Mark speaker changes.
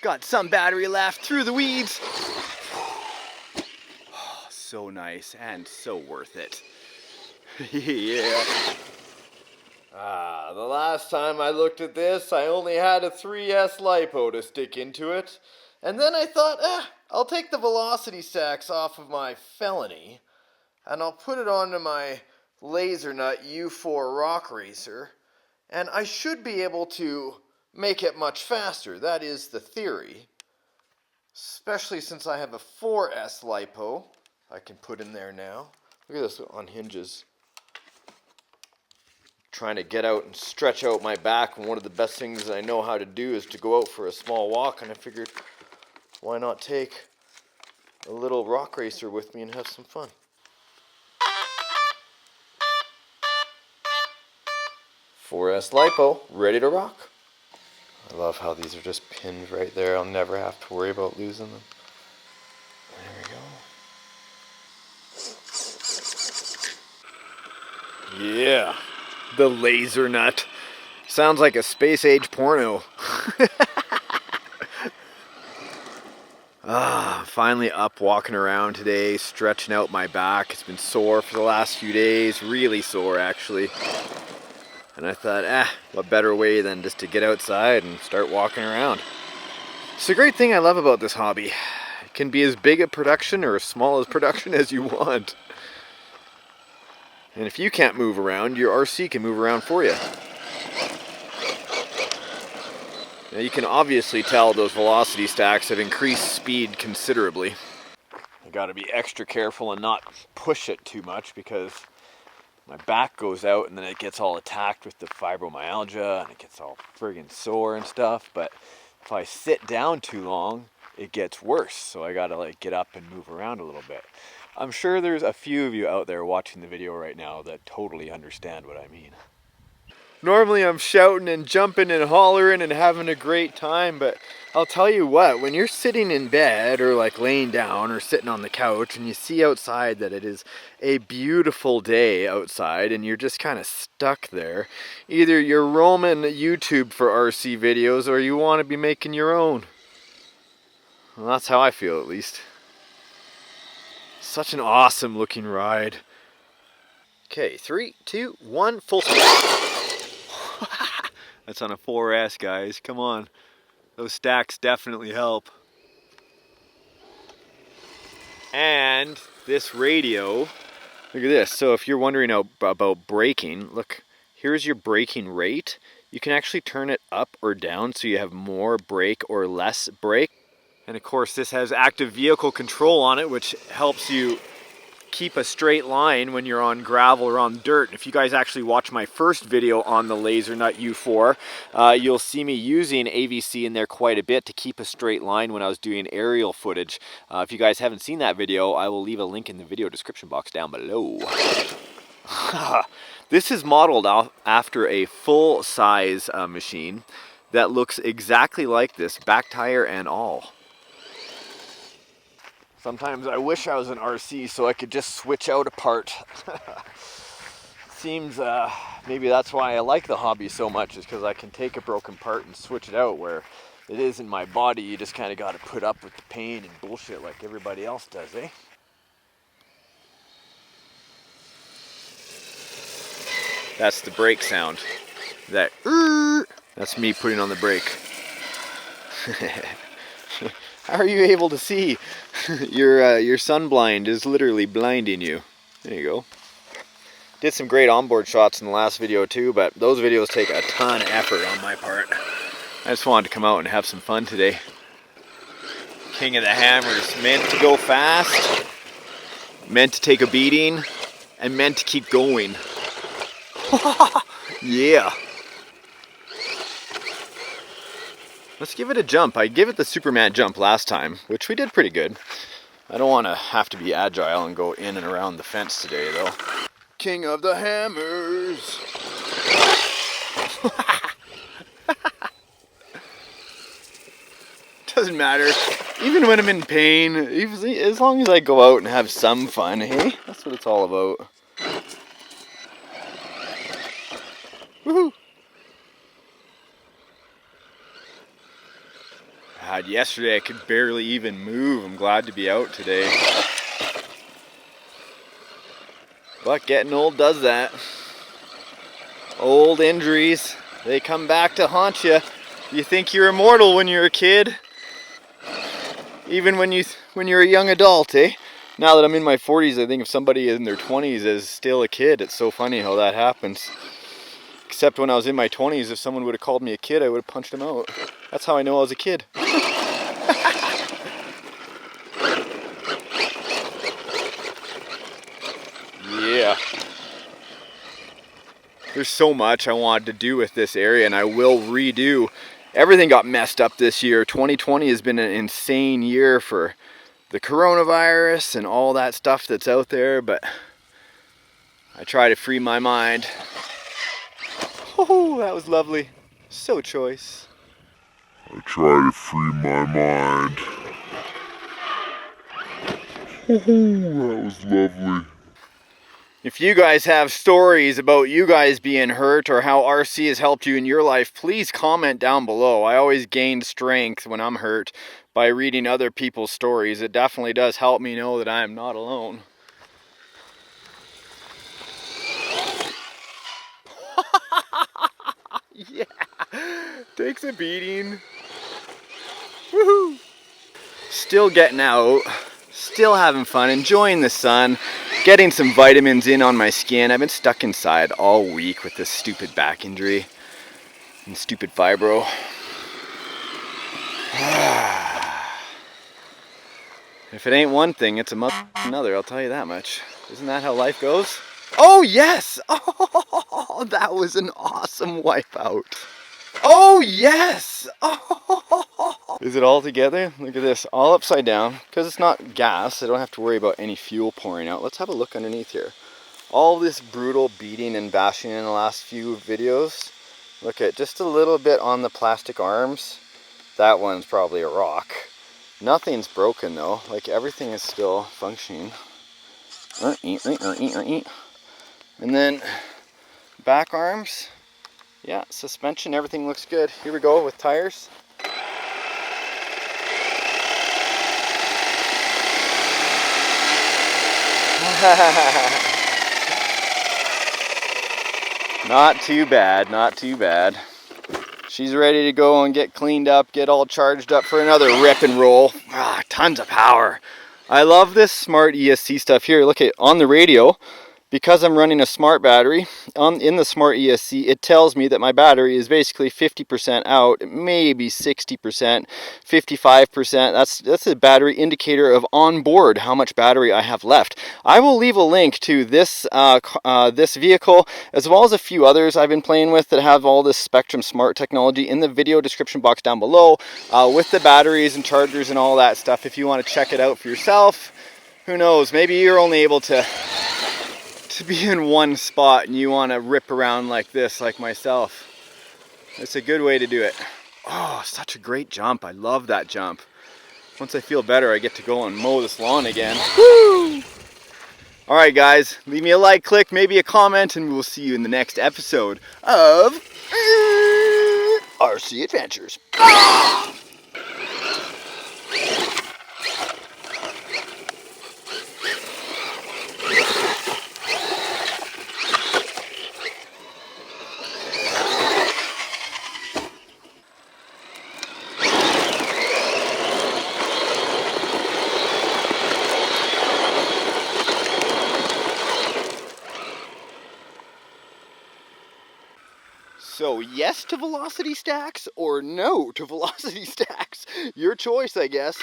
Speaker 1: Got some battery left through the weeds. Oh, so nice and so worth it. Yeah.
Speaker 2: The last time I looked at this, I only had a 3S LiPo to stick into it. And then I thought, I'll take the velocity stacks off of my Felony, and I'll put it onto my Lasernut U4 rock racer, and I should be able to make it much faster. That is the theory. Especially since I have a 4S LiPo I can put in there now. Look at this on hinges. Trying to get out and stretch out my back, and one of the best things that I know how to do is to go out for a small walk, and I figured, why not take a little rock racer with me and have some fun. "4S LiPo, ready to rock." I love how these are just pinned right there. I'll never have to worry about losing them. There we go.
Speaker 1: Yeah. The Lasernut. Sounds like a space age porno. Finally up walking around today, stretching out my back. It's been sore for the last few days, really sore actually. And I thought, what better way than just to get outside and start walking around. It's a great thing I love about this hobby. It can be as big a production or as small as production as you want. And if you can't move around, your RC can move around for you. Now you can obviously tell those velocity stacks have increased speed considerably. I gotta be extra careful and not push it too much because my back goes out and then it gets all attacked with the fibromyalgia and it gets all friggin' sore and stuff. But if I sit down too long, it gets worse. So I gotta like get up and move around a little bit. I'm sure there's a few of you out there watching the video right now that totally understand what I mean. Normally I'm shouting and jumping and hollering and having a great time, but I'll tell you what, when you're sitting in bed or like laying down or sitting on the couch and you see outside that it is a beautiful day outside and you're just kind of stuck there, either you're roaming YouTube for RC videos or you want to be making your own. Well, that's how I feel at least. Such an awesome looking ride. Okay, 3, 2, 1, full speed. That's on a 4S, guys. Come on. Those stacks definitely help. And this radio, look at this. So if you're wondering about braking, look, here's your braking rate. You can actually turn it up or down so you have more brake or less brake. And of course this has active vehicle control on it, which helps you keep a straight line when you're on gravel or on dirt. If you guys actually watch my first video on the Lasernut U4, you'll see me using AVC in there quite a bit to keep a straight line when I was doing aerial footage. If you guys haven't seen that video, I will leave a link in the video description box down below. This is modeled after a full-size machine that looks exactly like this, back tire and all. Sometimes I wish I was an RC so I could just switch out a part. Seems maybe that's why I like the hobby so much, is because I can take a broken part and switch it out, where it is in my body, you just kind of got to put up with the pain and bullshit like everybody else does, eh? That's the brake sound. That's me putting on the brake. How are you able to see? Your sun blind is literally blinding you. There you go. Did some great onboard shots in the last video too, but those videos take a ton of effort on my part. I just wanted to come out and have some fun today. King of the Hammers, meant to go fast, meant to take a beating, and meant to keep going. Yeah. Let's give it a jump. I gave it the Superman jump last time, which we did pretty good. I don't want to have to be agile and go in and around the fence today, though. King of the Hammers. Doesn't matter. Even when I'm in pain, as long as I go out and have some fun, hey? That's what it's all about. Woohoo! God, yesterday I could barely even move. I'm glad to be out today. But getting old does that. Old injuries, they come back to haunt you. You think you're immortal when you're a kid, even when you're a young adult, eh? Now that I'm in my 40s, I think if somebody in their 20s is still a kid, it's so funny how that happens. Except when I was in my 20s, if someone would have called me a kid, I would have punched him out. That's how I know I was a kid. Yeah. There's so much I wanted to do with this area, and I will redo. Everything got messed up this year. 2020 has been an insane year for the coronavirus and all that stuff that's out there, but I try to free my mind. Oh, that was lovely. So choice.
Speaker 3: I try to free my mind. That was lovely.
Speaker 1: If you guys have stories about you guys being hurt or how RC has helped you in your life, please comment down below. I always gain strength when I'm hurt by reading other people's stories. It definitely does help me know that I am not alone. Yeah, takes a beating. Woohoo! Still getting out, still having fun, enjoying the sun, getting some vitamins in on my skin. I've been stuck inside all week with this stupid back injury and stupid fibro. If it ain't one thing, it's another, I'll tell you that much. Isn't that how life goes? Oh yes! Oh, that was an awesome wipeout. Oh yes! Oh. Is it all together? Look at this, all upside down. Because it's not gas, I don't have to worry about any fuel pouring out. Let's have a look underneath here. All this brutal beating and bashing in the last few videos. Look at just a little bit on the plastic arms. That one's probably a rock. Nothing's broken though, like everything is still functioning. And then back arms, yeah, suspension, everything looks good. Here we go with tires. Not too bad, not too bad. She's ready to go and get cleaned up, get all charged up for another rip and roll. Ah, tons of power. I love this smart ESC stuff here. Look at on the radio, because I'm running a smart battery, in the smart ESC, it tells me that my battery is basically 50% out, maybe 60%, 55%. That's a battery indicator of on board how much battery I have left. I will leave a link to this this vehicle as well as a few others I've been playing with that have all this Spektrum Smart technology in the video description box down below with the batteries and chargers and all that stuff if you want to check it out for yourself. Who knows, maybe you're only able to be in one spot and you want to rip around like this, like myself. It's a good way to do it. Oh, such a great jump. I love that jump. Once I feel better, I get to go and mow this lawn again. Woo! All right, guys, leave me a like, click, maybe a comment, and we'll see you in the next episode of RC Adventures. So yes to velocity stacks or no to velocity stacks? Your choice, I guess.